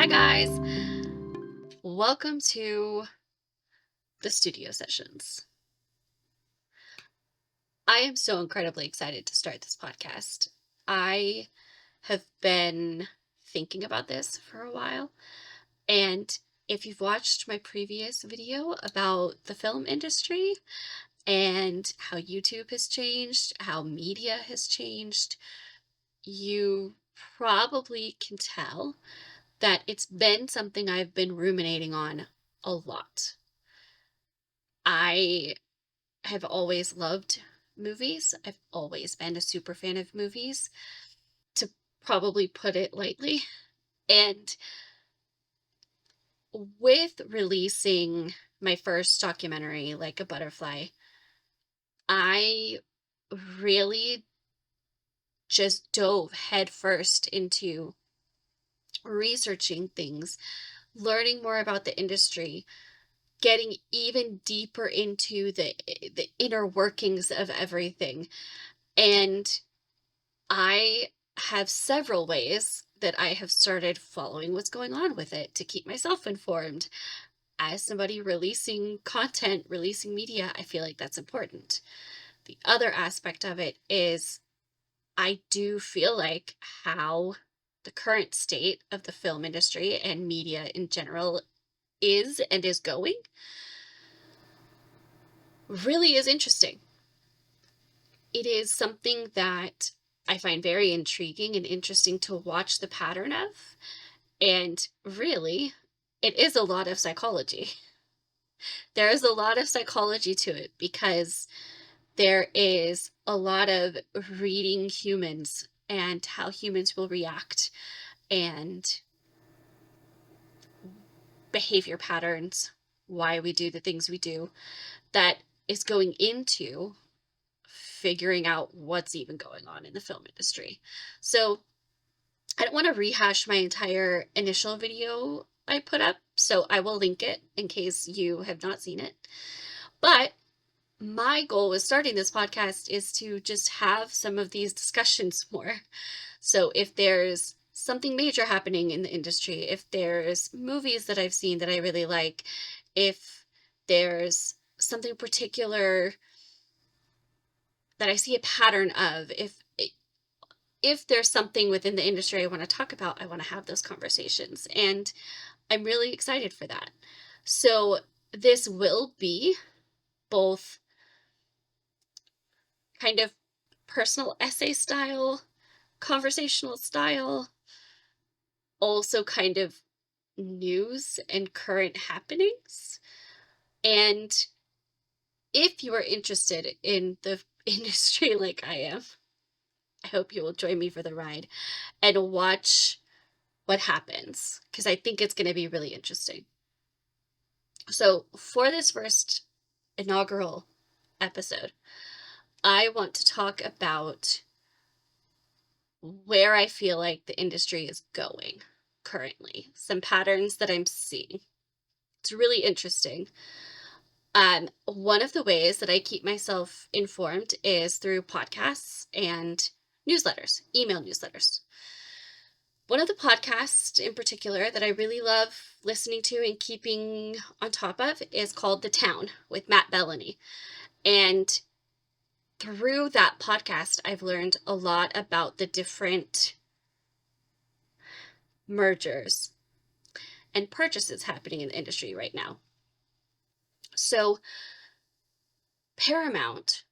Hi, guys. Welcome to the studio sessions. I am so incredibly excited to start this podcast. I have been thinking about this for a while. And if you've watched my previous video about the film industry and how YouTube has changed, how media has changed, you probably can tell that it's been something I've been ruminating on a lot. I have always loved movies. I've always been a super fan of movies, to probably put it lightly. And with releasing my first documentary, Like a Butterfly, I really just dove headfirst into researching things, learning more about the industry, getting even deeper into the inner workings of everything. And I have several ways that I have started following what's going on with it to keep myself informed. As somebody releasing content, releasing media, I feel like that's important. The other aspect of it is I do feel like how the current state of the film industry and media in general is and is going really is interesting. It is something that I find very intriguing and interesting to watch the pattern of. And really, it is a lot of psychology. There is a lot of psychology to it because there is a lot of reading humans and how humans will react and behavior patterns, why we do the things we do, that is going into figuring out what's even going on in the film industry. So I don't want to rehash my entire initial video I put up, so I will link it in case you have not seen it. But my goal with starting this podcast is to just have some of these discussions more. So if there's something major happening in the industry, if there's movies that I've seen that I really like, if there's something particular that I see a pattern of, if there's something within the industry I want to talk about, I want to have those conversations. And I'm really excited for that. So this will be both kind of personal essay style, conversational style, also kind of news and current happenings. And if you are interested in the industry like I am, I hope you will join me for the ride and watch what happens, because I think it's going to be really interesting. So for this first inaugural episode, I want to talk about where I feel like the industry is going currently, some patterns that I'm seeing. It's really interesting. One of the ways that I keep myself informed is through podcasts and newsletters, email newsletters. One of the podcasts in particular that I really love listening to and keeping on top of is called The Town with Matt Bellany. And through that podcast, I've learned a lot about the different mergers and purchases happening in the industry right now. So Paramount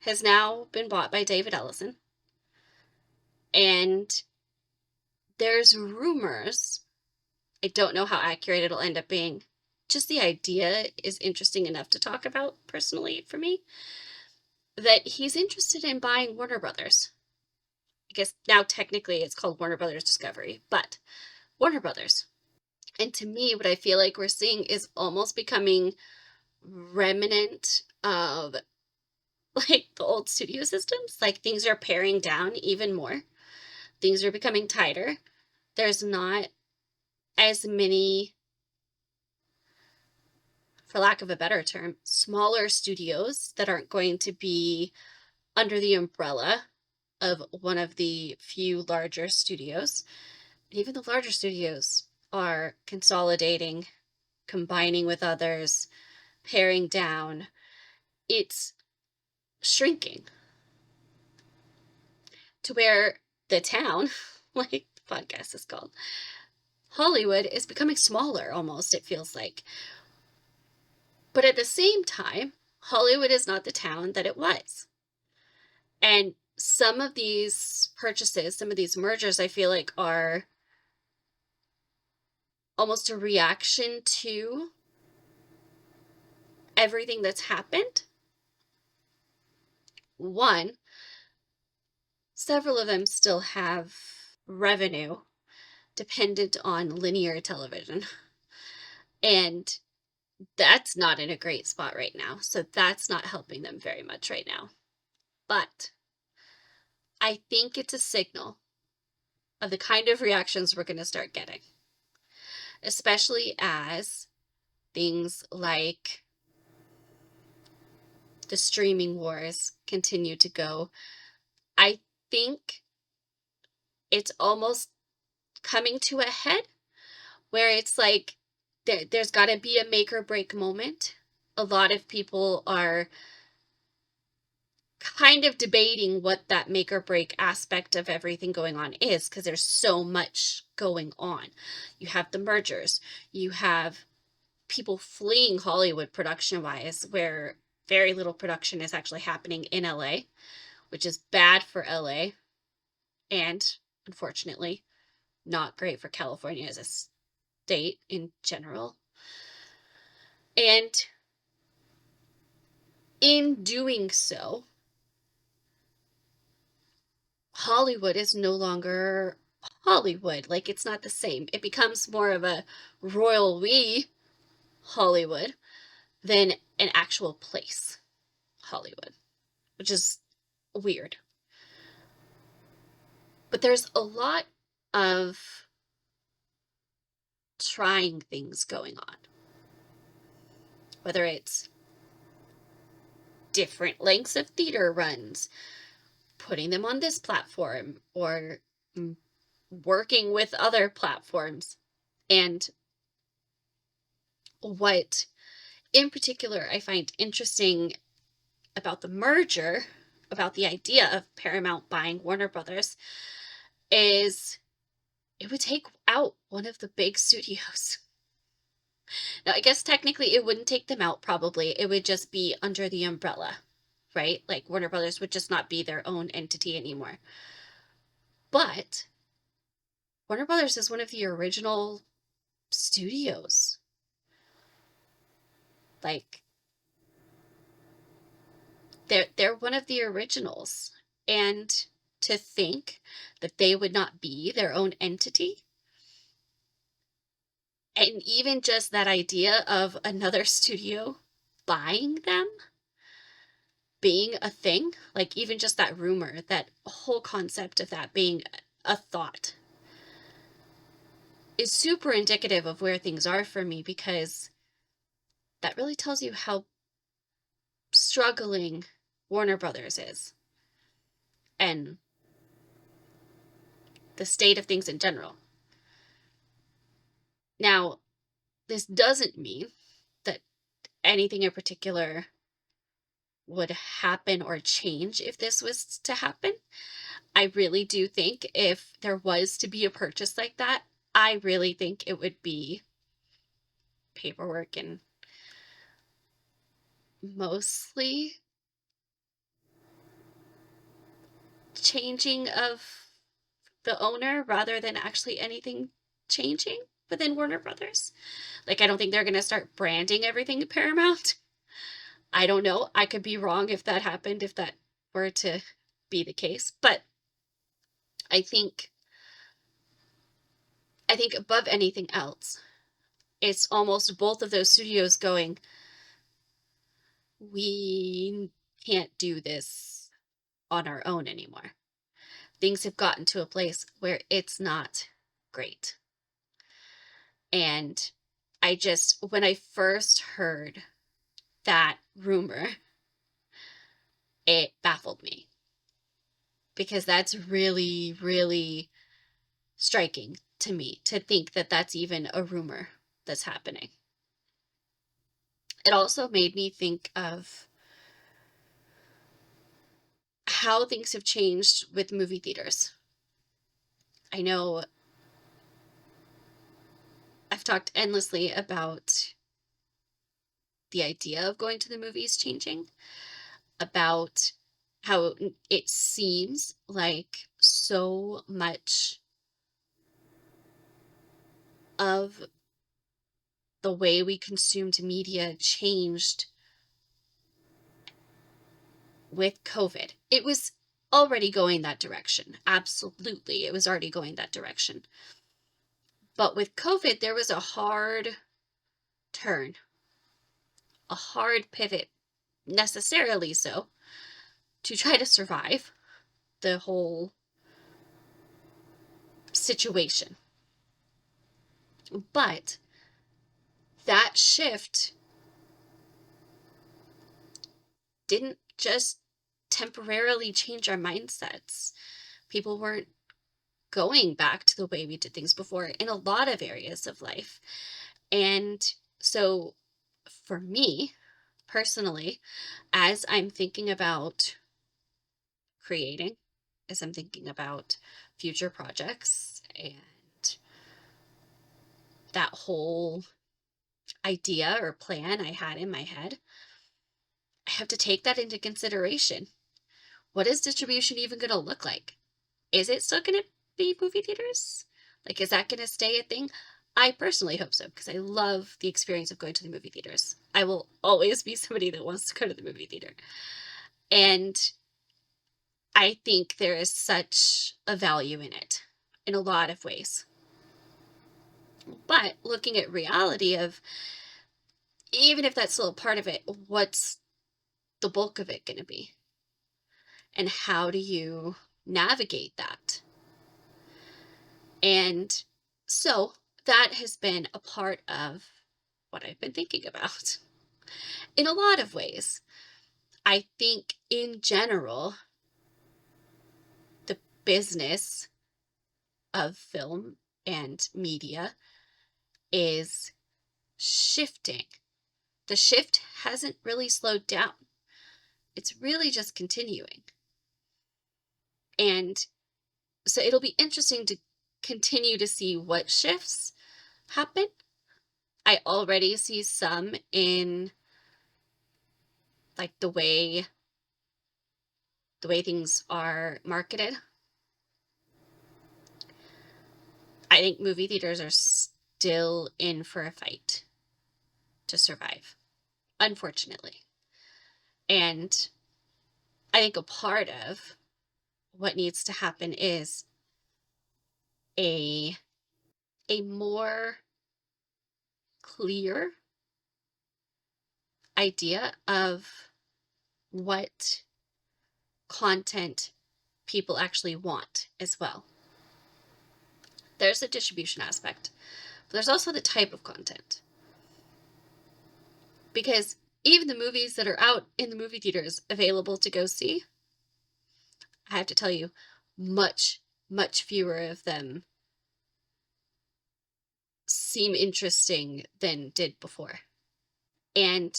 has now been bought by David Ellison, and there's rumors, I don't know how accurate it'll end up being, just the idea is interesting enough to talk about personally for me, that he's interested in buying Warner Brothers. I guess now technically it's called Warner Brothers Discovery, but Warner Brothers. And to me, what I feel like we're seeing is almost becoming remnant of like the old studio systems. Like things are paring down even more. Things are becoming tighter. There's not as many, for lack of a better term, smaller studios that aren't going to be under the umbrella of one of the few larger studios. Even the larger studios are consolidating, combining with others, paring down. It's shrinking to where the town, like the podcast is called, Hollywood, is becoming smaller almost, it feels like. But at the same time, Hollywood is not the town that it was. And some of these purchases, some of these mergers, I feel like are almost a reaction to everything that's happened. One, several of them still have revenue dependent on linear television. And that's not in a great spot right now. So that's not helping them very much right now. But I think it's a signal of the kind of reactions we're going to start getting, especially as things like the streaming wars continue to go. I think it's almost coming to a head where it's like there's got to be a make or break moment. A lot of people are kind of debating what that make or break aspect of everything going on is, because there's so much going on. You have the mergers, you have people fleeing Hollywood production wise, where very little production is actually happening in LA, which is bad for LA and unfortunately not great for California as a state in general. And in doing so, Hollywood is no longer Hollywood. Like, it's not the same. It becomes more of a royal we Hollywood than an actual place Hollywood, which is weird. But there's a lot of trying things going on, whether it's different lengths of theater runs, putting them on this platform, or working with other platforms. And what in particular I find interesting about the merger, about the idea of Paramount buying Warner Brothers, is it would take out one of the big studios. Now, I guess technically it wouldn't take them out, probably. It would just be under the umbrella, right? Like, Warner Brothers would just not be their own entity anymore. But Warner Brothers is one of the original studios. Like, they're one of the originals. And to think that they would not be their own entity, and even just that idea of another studio buying them being a thing, like even just that rumor, that whole concept of that being a thought, is super indicative of where things are for me, because that really tells you how struggling Warner Brothers is and the state of things in general. Now, this doesn't mean that anything in particular would happen or change if this was to happen. I really do think if there was to be a purchase like that, I really think it would be paperwork and mostly changing of the owner rather than actually anything changing within Warner Brothers. Like, I don't think they're going to start branding everything Paramount. I don't know. I could be wrong if that happened, if that were to be the case. But I think above anything else, it's almost both of those studios going, we can't do this on our own anymore. Things have gotten to a place where it's not great. And when I first heard that rumor, it baffled me, because that's really, really striking to me to think that that's even a rumor that's happening. It also made me think of how things have changed with movie theaters. I know I've talked endlessly about the idea of going to the movies changing, about how it seems like so much of the way we consumed media changed with COVID. It was already going that direction. Absolutely. It was already going that direction. But with COVID, there was a hard turn, a hard pivot, necessarily so, to try to survive the whole situation. But that shift didn't just temporarily change our mindsets. People weren't going back to the way we did things before in a lot of areas of life. And so for me personally, as I'm thinking about creating, as I'm thinking about future projects and that whole idea or plan I had in my head, I have to take that into consideration. What is distribution even going to look like? Is it still going to be movie theaters? Like, is that going to stay a thing? I personally hope so because I love the experience of going to the movie theaters. I will always be somebody that wants to go to the movie theater. And I think there is such a value in it in a lot of ways. But looking at reality of even if that's still a part of it, what's the bulk of it going to be? And how do you navigate that? And so that has been a part of what I've been thinking about in a lot of ways. I think in general, the business of film and media is shifting. The shift hasn't really slowed down. It's really just continuing. And so it'll be interesting to continue to see what shifts happen. I already see some in like the way things are marketed. I think movie theaters are still in for a fight to survive, unfortunately. And I think a part of what needs to happen is a a more clear idea of what content people actually want as well. There's the distribution aspect, but there's also the type of content. Because even the movies that are out in the movie theaters available to go see, I have to tell you, much, much fewer of them seem interesting than did before. And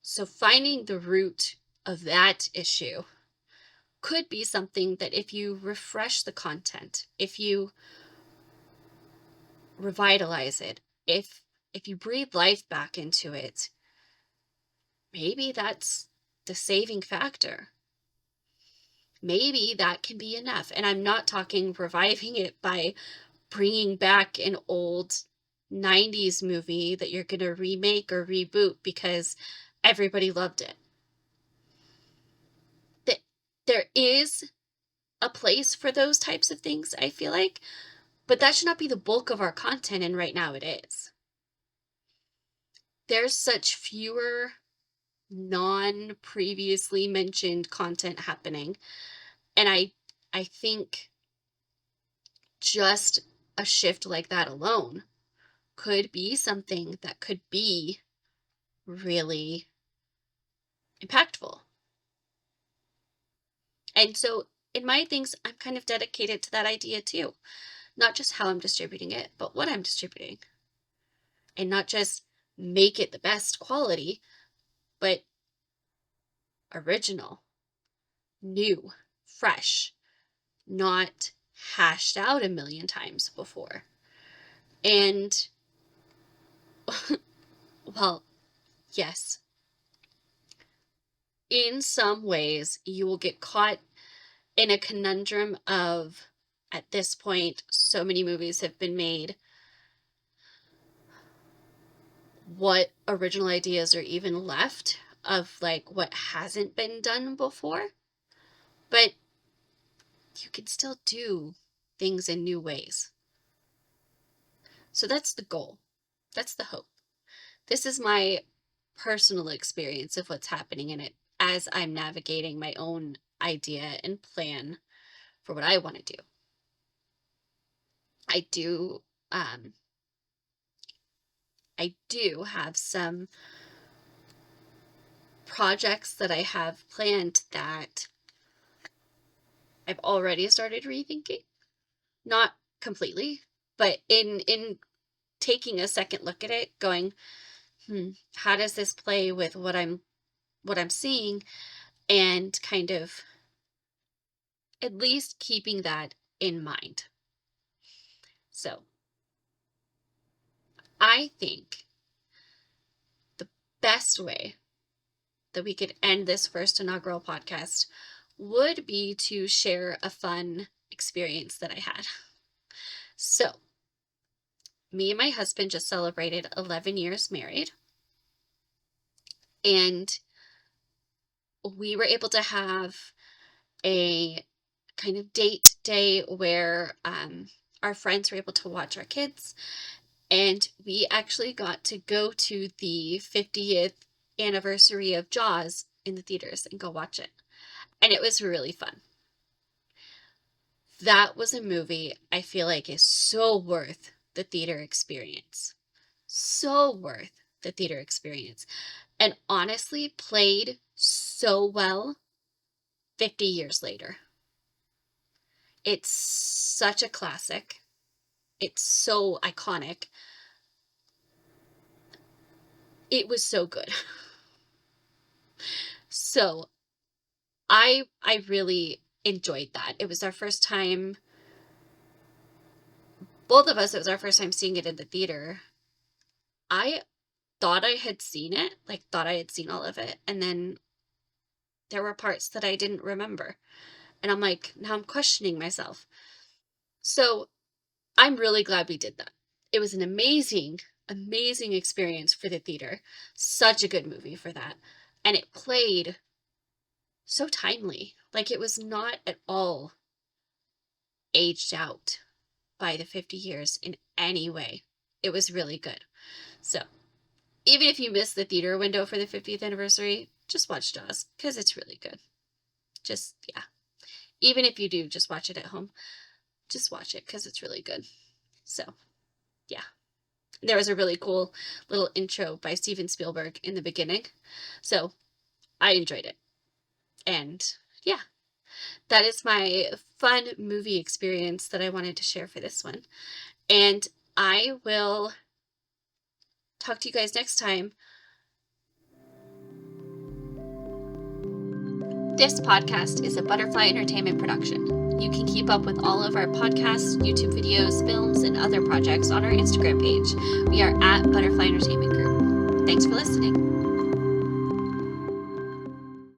so finding the root of that issue could be something that if you refresh the content, if you revitalize it, if you breathe life back into it, maybe that's the saving factor. Maybe that can be enough. And I'm not talking reviving it by bringing back an old 90s movie that you're going to remake or reboot because everybody loved it. That there is a place for those types of things, I feel like, but that should not be the bulk of our content, and right now it is. There's such fewer non previously mentioned content happening, and I think just a shift like that alone could be something that could be really impactful. And so in my things, I'm kind of dedicated to that idea too. not just how I'm distributing it, but what I'm distributing. And not just make it the best quality, but original, new, fresh, not hashed out a million times before. And, well, yes, in some ways, you will get caught in a conundrum of, at this point, so many movies have been made. What original ideas are even left of like what hasn't been done before? But you can still do things in new ways. So that's the goal. That's the hope. This is my personal experience of what's happening in it as I'm navigating my own idea and plan for what I want to do. I do have some projects that I have planned that I've already started rethinking. Not completely, but in taking a second look at it, going, how does this play with what I'm seeing, and kind of at least keeping that in mind. So I think the best way that we could end this first inaugural podcast would be to share a fun experience that I had. So, me and my husband just celebrated 11 years married, and we were able to have a kind of date day where our friends were able to watch our kids, and we actually got to go to the 50th anniversary of Jaws in the theaters and go watch it. And it was really fun. That was a movie I feel like is so worth the theater experience. So worth the theater experience. And honestly, played so well 50 years later. It's such a classic. It's so iconic. It was so good. So I really enjoyed that. It was our first time, both of us, it was our first time seeing it in the theater. I thought I had seen it, like thought I had seen all of it, and then there were parts that I didn't remember. And I'm like, now I'm questioning myself. So I'm really glad we did that. It was an amazing, amazing experience for the theater. Such a good movie for that. And it played so timely. Like, it was not at all aged out by the 50 years in any way. It was really good. So even if you missed the theater window for the 50th anniversary, just watch Jaws, because it's really good. Just, yeah. Even if you do just watch it at home, just watch it because it's really good. So, yeah. There was a really cool little intro by Steven Spielberg in the beginning. So, I enjoyed it. And, yeah. That is my fun movie experience that I wanted to share for this one. And I will talk to you guys next time. This podcast is a Butterfly Entertainment production. You can keep up with all of our podcasts, YouTube videos, films, and other projects on our Instagram page. We are at Butterfly Entertainment